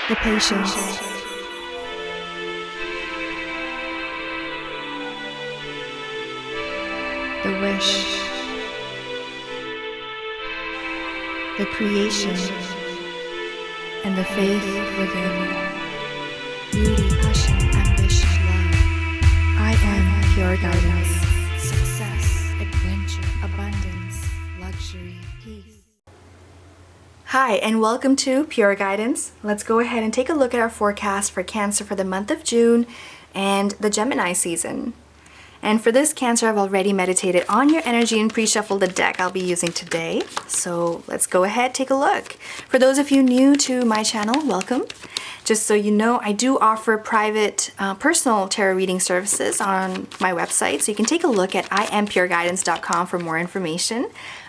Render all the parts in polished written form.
the patience, the wish, the creation, and the faith within. Beauty, passion, ambition, love. I am pure guidance. Success, adventure, abundance, luxury, peace. Hi, and welcome to Pure Guidance. Let's go ahead and take a look at our forecast for Cancer for the month of June and the Gemini season. And for this, Cancer, I've already meditated on your energy and pre-shuffled the deck I'll be using today. So let's go ahead, take a look. For those of you new to my channel, welcome. Just so you know, I do offer private personal tarot reading services on my website. So you can take a look at IamPureGuidance.com for more information.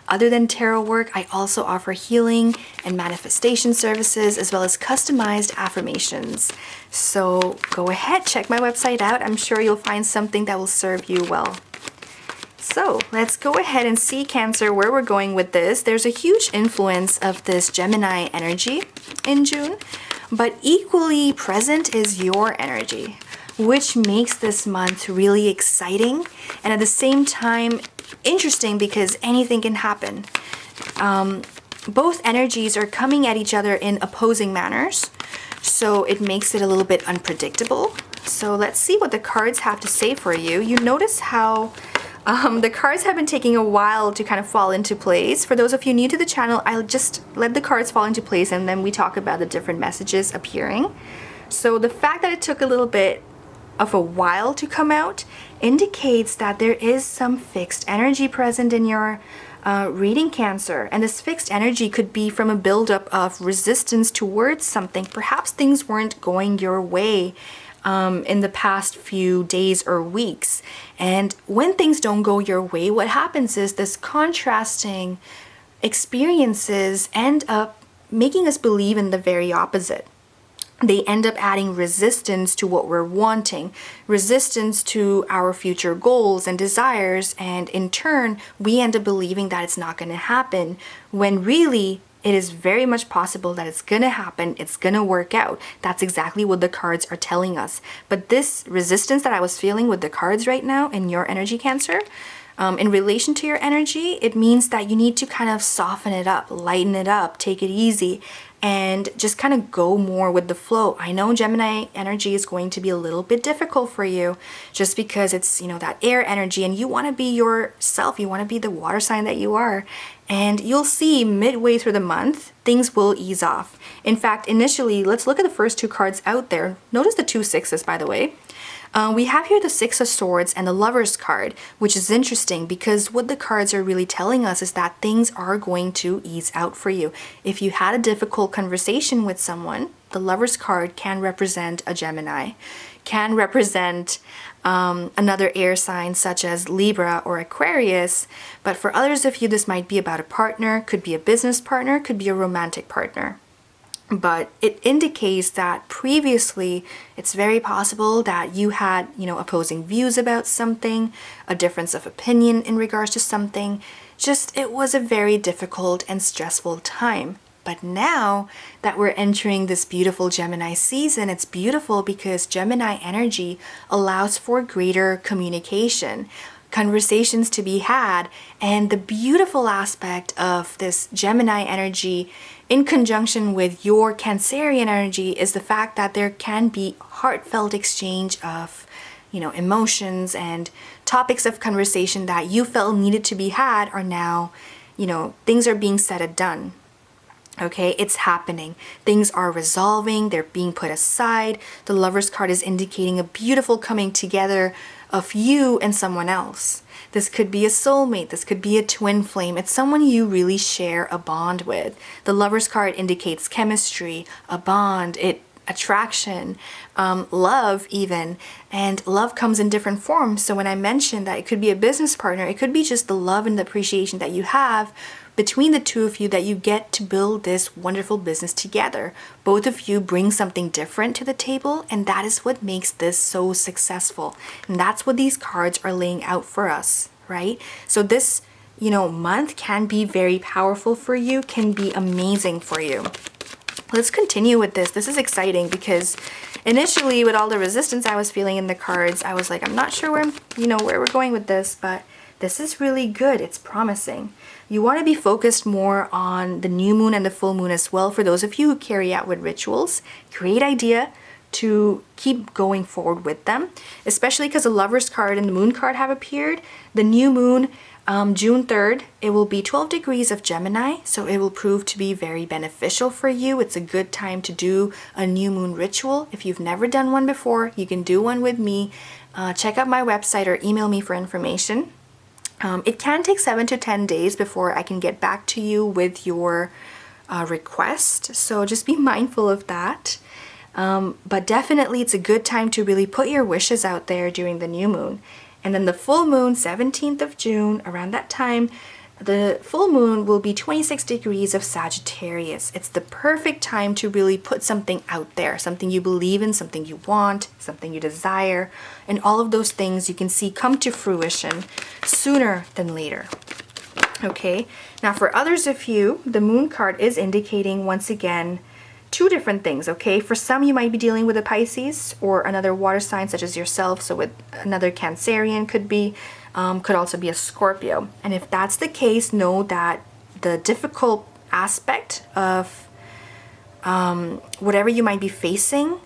Other than tarot work, I also offer healing and manifestation services as well as customized affirmations. So go ahead, check my website out. I'm sure you'll find something that will serve you well. So let's go ahead and see, Cancer, where we're going with this. There's a huge influence of this Gemini energy in June, but equally present is your energy, which makes this month really exciting and at the same time interesting because anything can happen. Both energies are coming at each other in opposing manners, so it makes it a little bit unpredictable. So let's see what the cards have to say for you. You notice how the cards have been taking a while to kind of fall into place. For those of you new to the channel, I'll just let the cards fall into place and then we talk about the different messages appearing. So the fact that it took a little bit of a while to come out indicates that there is some fixed energy present in your reading, Cancer. And this fixed energy could be from a buildup of resistance towards something. Perhaps things weren't going your way in the past few days or weeks. And when things don't go your way, what happens is this contrasting experiences end up making us believe in the very opposite. They end up adding resistance to what we're wanting, resistance to our future goals and desires, and in turn, we end up believing that it's not going to happen, when really, it is very much possible that it's going to happen, it's going to work out. That's exactly what the cards are telling us. But this resistance that I was feeling with the cards right now in your energy, Cancer, in relation to your energy, it means that you need to kind of soften it up, lighten it up, take it easy, and just kind of go more with the flow. I know Gemini energy is going to be a little bit difficult for you just because it's, that air energy and you want to be yourself. You want to be the water sign that you are. And you'll see midway through the month, things will ease off. In fact, initially, let's look at the first two cards out there. Notice the 2 6s, by the way. We have here the 6 of Swords and the Lover's card, which is interesting because what the cards are really telling us is that things are going to ease out for you. If you had a difficult conversation with someone, the Lover's card can represent a Gemini, can represent another air sign such as Libra or Aquarius. But for others of you, this might be about a partner, could be a business partner, could be a romantic partner. But it indicates that previously it's very possible that you had, opposing views about something, a difference of opinion in regards to something. Just it was a very difficult and stressful time. But now that we're entering this beautiful Gemini season, it's beautiful because Gemini energy allows for greater communication, conversations to be had, and the beautiful aspect of this Gemini energy in conjunction with your Cancerian energy is the fact that there can be heartfelt exchange of, emotions and topics of conversation that you felt needed to be had are now, things are being said and done. Okay, it's happening. Things are resolving, they're being put aside. The Lover's card is indicating a beautiful coming together of you and someone else. This could be a soulmate, this could be a twin flame. It's someone you really share a bond with. The Lover's card indicates chemistry, a bond, attraction, love even. And love comes in different forms. So when I mentioned that it could be a business partner, it could be just the love and the appreciation that you have between the two of you that you get to build this wonderful business together. Both of you bring something different to the table, and that is what makes this so successful. And that's what these cards are laying out for us, right? So this, month can be very powerful for you, can be amazing for you. let's continue with this. This is exciting because initially with all the resistance I was feeling in the cards, I was like, I'm not sure where, where we're going with this, but this is really good. It's promising. You want to be focused more on the new moon and the full moon as well. For those of you who carry out with rituals, great idea to keep going forward with them, especially because the Lover's card and the Moon card have appeared. The new moon, June 3rd, it will be 12 degrees of Gemini, so it will prove to be very beneficial for you. It's a good time to do a new moon ritual. If you've never done one before, you can do one with me. Check out my website or email me for information. It can take 7 to 10 days before I can get back to you with your request, so just be mindful of that. But definitely it's a good time to really put your wishes out there during the new moon. And then the full moon, 17th of June, around that time, the full moon will be 26 degrees of Sagittarius. It's the perfect time to really put something out there, something you believe in, something you want, something you desire, and all of those things you can see come to fruition sooner than later. Okay, now for others of you, the Moon card is indicating once again two different things, okay? For some, you might be dealing with a Pisces or another water sign such as yourself, so with another Cancerian could also be a Scorpio. And if that's the case, know that the difficult aspect of whatever you might be facing,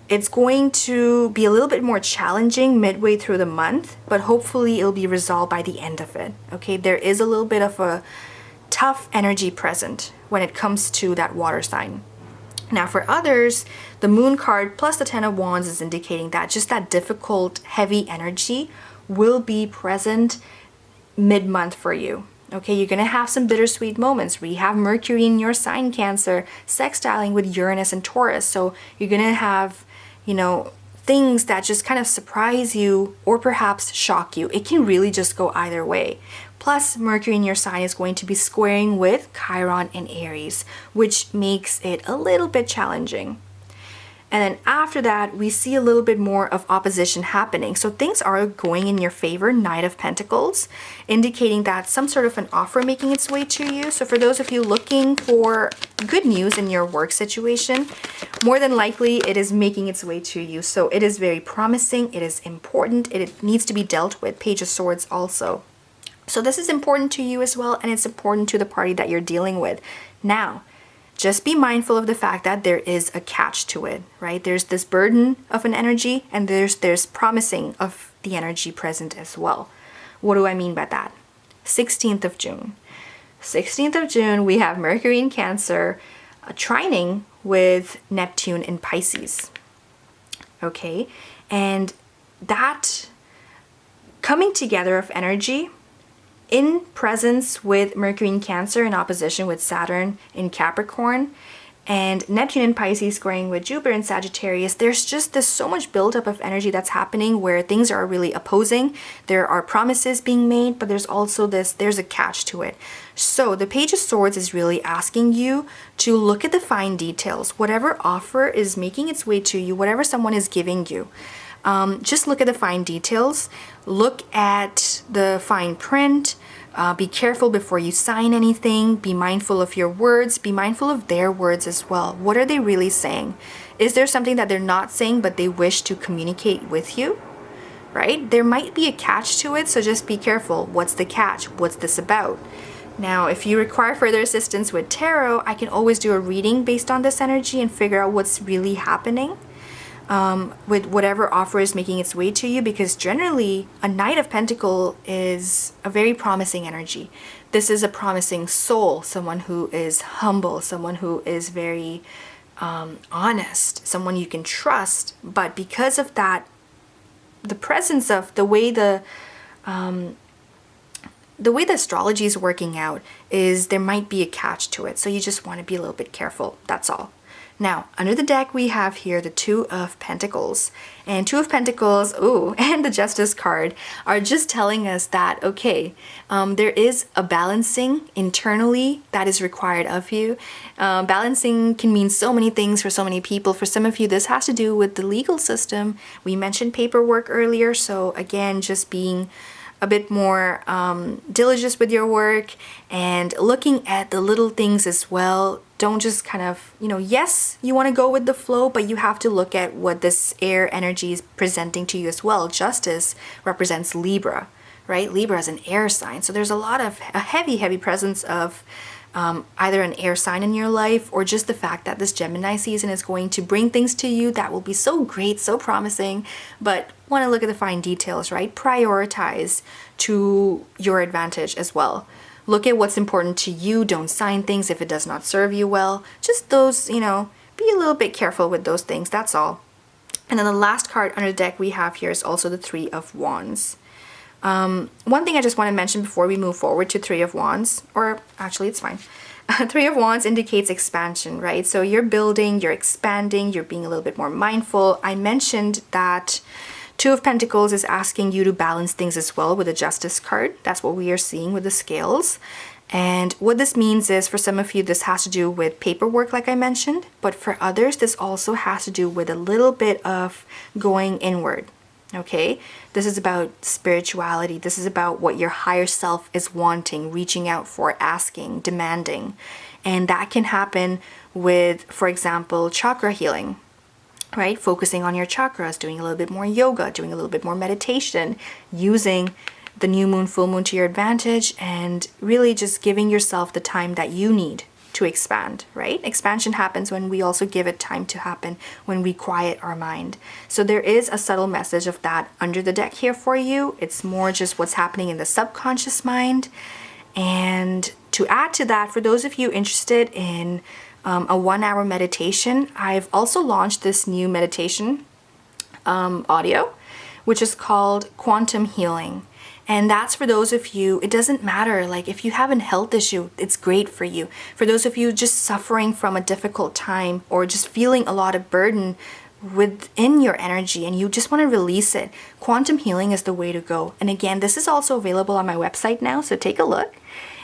it's going to be a little bit more challenging midway through the month, but hopefully it'll be resolved by the end of it, okay? There is a little bit of a tough energy present when it comes to that water sign. Now for others, the Moon card plus the Ten of Wands is indicating that just that difficult, heavy energy will be present mid-month for you. Okay, you're going to have some bittersweet moments where you have Mercury in your sign, Cancer, sextiling with Uranus and Taurus. So you're going to have, things that just kind of surprise you or perhaps shock you. It can really just go either way. Plus, Mercury in your sign is going to be squaring with Chiron in Aries, which makes it a little bit challenging. And then after that, we see a little bit more of opposition happening. So things are going in your favor, Knight of Pentacles, indicating that some sort of an offer making its way to you. So for those of you looking for good news in your work situation, more than likely it is making its way to you. So it is very promising, it is important, it needs to be dealt with. Page of Swords also. So this is important to you as well, and it's important to the party that you're dealing with. Now, just be mindful of the fact that there is a catch to it, right? There's this burden of an energy, and there's promising of the energy present as well. What do I mean by that? 16th of June. 16th of June, we have Mercury in Cancer trining with Neptune in Pisces. Okay, and that coming together of energy in presence with Mercury in Cancer in opposition with Saturn in Capricorn and Neptune in Pisces squaring with Jupiter in Sagittarius, there's just this so much buildup of energy that's happening where things are really opposing. There are promises being made, but there's also there's a catch to it. So the Page of Swords is really asking you to look at the fine details. Whatever offer is making its way to you, whatever someone is giving you, just look at the fine details, look at the fine print, be careful before you sign anything, be mindful of your words, be mindful of their words as well. What are they really saying? Is there something that they're not saying but they wish to communicate with you? Right? There might be a catch to it, so just be careful. What's the catch? What's this about? Now, if you require further assistance with tarot, I can always do a reading based on this energy and figure out what's really happening. With whatever offer is making its way to you, because generally a Knight of Pentacles is a very promising energy. This is a promising soul, someone who is humble, someone who is very honest, someone you can trust. But because of that, the presence of the way the astrology is working out is there might be a catch to it. So you just want to be a little bit careful. That's all. Now, under the deck, we have here the Two of Pentacles. And Two of Pentacles, and the Justice card are just telling us that, okay, there is a balancing internally that is required of you. Balancing can mean so many things for so many people. For some of you, this has to do with the legal system. We mentioned paperwork earlier, so again, just being a bit more diligent with your work and looking at the little things as well. Don't just kind of, yes, you want to go with the flow, but you have to look at what this air energy is presenting to you as well. Justice represents Libra, right? Libra is an air sign. So there's a heavy presence of either an air sign in your life, or just the fact that this Gemini season is going to bring things to you that will be so great, so promising, but want to look at the fine details, right? Prioritize to your advantage as well. Look at what's important to you. Don't sign things if it does not serve you well. Just those, be a little bit careful with those things. That's all. And then the last card under the deck we have here is also the Three of Wands. One thing I just want to mention before we move forward to Three of Wands, or actually it's fine. Three of Wands indicates expansion, right? So you're building, you're expanding, you're being a little bit more mindful. I mentioned that Two of Pentacles is asking you to balance things as well with the Justice card. That's what we are seeing with the scales. And what this means is, for some of you, this has to do with paperwork, like I mentioned. But for others, this also has to do with a little bit of going inward. Okay? This is about spirituality. This is about what your higher self is wanting, reaching out for, asking, demanding. And that can happen with, for example, chakra healing. Right? Focusing on your chakras, doing a little bit more yoga, doing a little bit more meditation, using the new moon, full moon to your advantage, and really just giving yourself the time that you need to expand, right? Expansion happens when we also give it time to happen, when we quiet our mind. So there is a subtle message of that under the deck here for you. It's more just what's happening in the subconscious mind. And to add to that, for those of you interested in a 1-hour meditation, I've also launched this new meditation audio, which is called Quantum Healing. And that's for those of you, it doesn't matter, like if you have a health issue, it's great for you. For those of you just suffering from a difficult time, or just feeling a lot of burden within your energy and you just want to release it, quantum healing is the way to go. And again, this is also available on my website now, so take a look.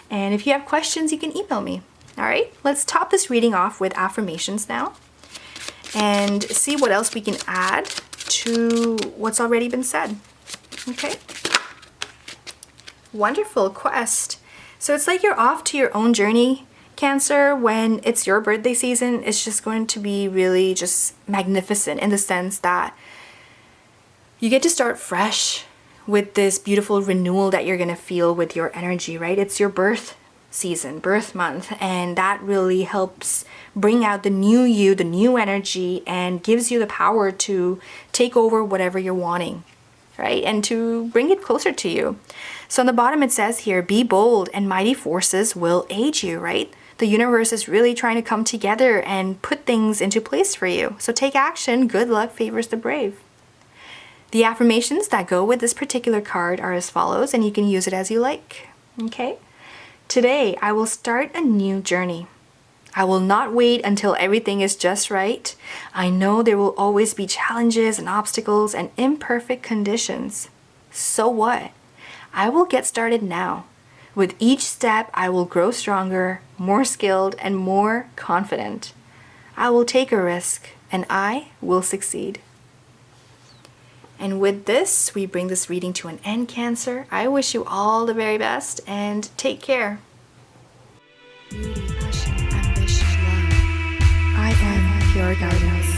And if you have questions, you can email me. All right, let's top this reading off with affirmations now and see what else we can add to what's already been said. Okay. Wonderful quest. So it's like you're off to your own journey, Cancer. When it's your birthday season, it's just going to be really just magnificent in the sense that you get to start fresh with this beautiful renewal that you're going to feel with your energy, right? It's your birth season, birth month, and that really helps bring out the new you, the new energy, and gives you the power to take over whatever you're wanting, right? And to bring it closer to you. So on the bottom it says here, be bold and mighty forces will aid you, right? The universe is really trying to come together and put things into place for you. So take action. Good luck favors the brave. The affirmations that go with this particular card are as follows, and you can use it as you like. Okay? Today, I will start a new journey. I will not wait until everything is just right. I know there will always be challenges and obstacles and imperfect conditions. So what? I will get started now. With each step, I will grow stronger, more skilled, and more confident. I will take a risk, and I will succeed. And with this, we bring this reading to an end, Cancer. I wish you all the very best and take care. Beauty, passion, ambition, love. I am pure guidance.